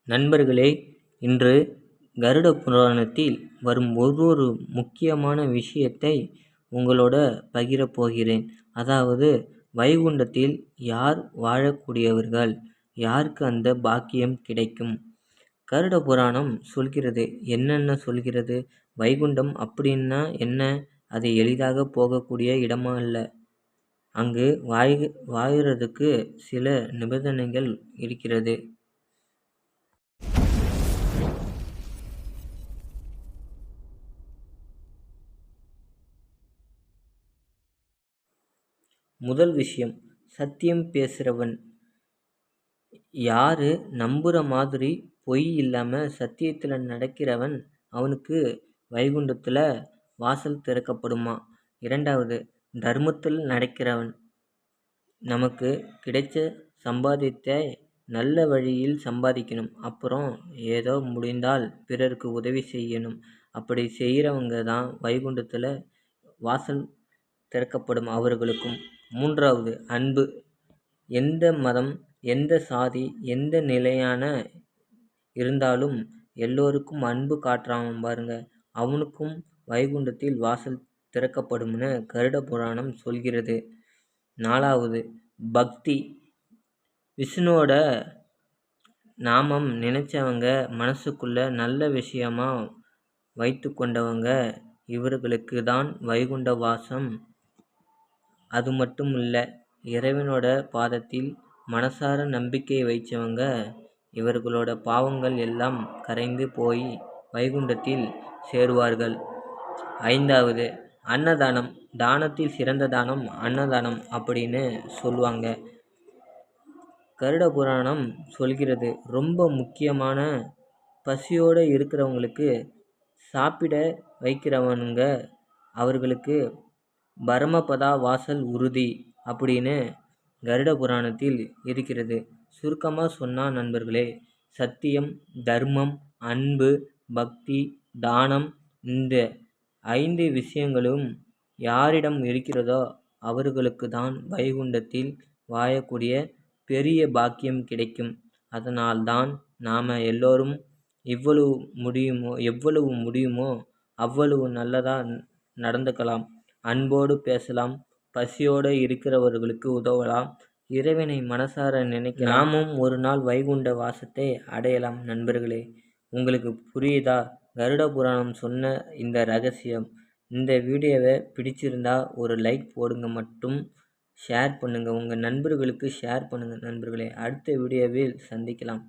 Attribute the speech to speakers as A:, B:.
A: நண்பர்களே, இன்று கருட புராணத்தில் வரும் ஒரு முக்கியமான விஷயத்தை உங்களோட பகிரப் போகிறேன். அதாவது வைகுண்டத்தில் யார் வாழக்கூடியவர்கள், யாருக்கு அந்த பாக்கியம் கிடைக்கும்? கருட புராணம் சொல்கிறது. என்னென்ன சொல்கிறது? வைகுண்டம் அப்படின்னா என்ன? அது எளிதாக போகக்கூடிய இடமா அல்ல. அங்கு வாழறதுக்கு சில நிபந்தனைகள் இருக்கிறது. முதல் விஷயம், சத்தியம் பேசுகிறவன். யார் நம்புகிற மாதிரி பொய் இல்லாமல் சத்தியத்தில் நடக்கிறவன், அவனுக்கு வைகுண்டத்தில் வாசல் திறக்கப்படுமா. இரண்டாவது, தர்மத்தில் நடக்கிறவன். நமக்கு கிடைச்ச சம்பாதியத்தை நல்ல வழியில் சம்பாதிக்கணும். அப்புறம் ஏதோ முடிந்தால் பிறருக்கு உதவி செய்யணும். அப்படி செய்கிறவங்க தான் வைகுண்டத்தில் வாசல் திறக்கப்படும் அவர்களுக்கும். மூன்றாவது, அன்பு. எந்த மதம், எந்த சாதி, எந்த நிலையான இருந்தாலும் எல்லோருக்கும் அன்பு காட்டுறான் பாருங்க, அவனுக்கும் வைகுண்டத்தில் வாசல் திறக்கப்படும்னு கருட புராணம் சொல்கிறது. நாலாவது, பக்தி. விஷ்ணுவோட நாமம் நினைச்சவங்க, மனசுக்குள்ள நல்ல விஷயமா வைத்து கொண்டவங்க, இவர்களுக்கு தான் வைகுண்ட வாசம். அது மட்டும் இல்லை, இறைவனோட பாதத்தில் மனசார நம்பிக்கை வைச்சவங்க, இவர்களோட பாவங்கள் எல்லாம் கரைந்து போய் வைகுண்டத்தில் சேருவார்கள். ஐந்தாவது, அன்னதானம். தானத்தில் சிறந்த தானம் அன்னதானம் அப்படின்னு சொல்லுவாங்க. கருட புராணம் சொல்கிறது, ரொம்ப முக்கியமான பசியோடு இருக்கிறவங்களுக்கு சாப்பிட வைக்கிறவனுங்க, அவர்களுக்கு பரமபதா வாசல் உறுதி அப்படின்னு கருட புராணத்தில் இருக்கிறது. சுருக்கமாக சொன்னால் நண்பர்களே, சத்தியம், தர்மம், அன்பு, பக்தி, தானம், இந்த 5 விஷயங்களும் யாரிடம் இருக்கிறதோ அவர்களுக்கு தான் வைகுண்டத்தில் வாழக்கூடிய பெரிய பாக்கியம் கிடைக்கும். அதனால்தான் நாம் எல்லோரும் எவ்வளவு முடியுமோ அவ்வளவு நல்லதாக நடந்துக்கலாம். அன்போடு பேசலாம், பசியோடு இருக்கிறவர்களுக்கு உதவலாம், இறைவனை மனசார நினைக்கலாம். நாமும் ஒரு நாள் வைகுண்ட வாசத்தை அடையலாம். நண்பர்களே, உங்களுக்கு புரியுதா கருட புராணம் சொன்ன இந்த ரகசியம்? இந்த வீடியோவை பிடிச்சிருந்தா ஒரு லைக் போடுங்க, மட்டும் ஷேர் பண்ணுங்கள், உங்கள் நண்பர்களுக்கு ஷேர் பண்ணுங்கள். நண்பர்களே, அடுத்த வீடியோவில் சந்திக்கலாம்.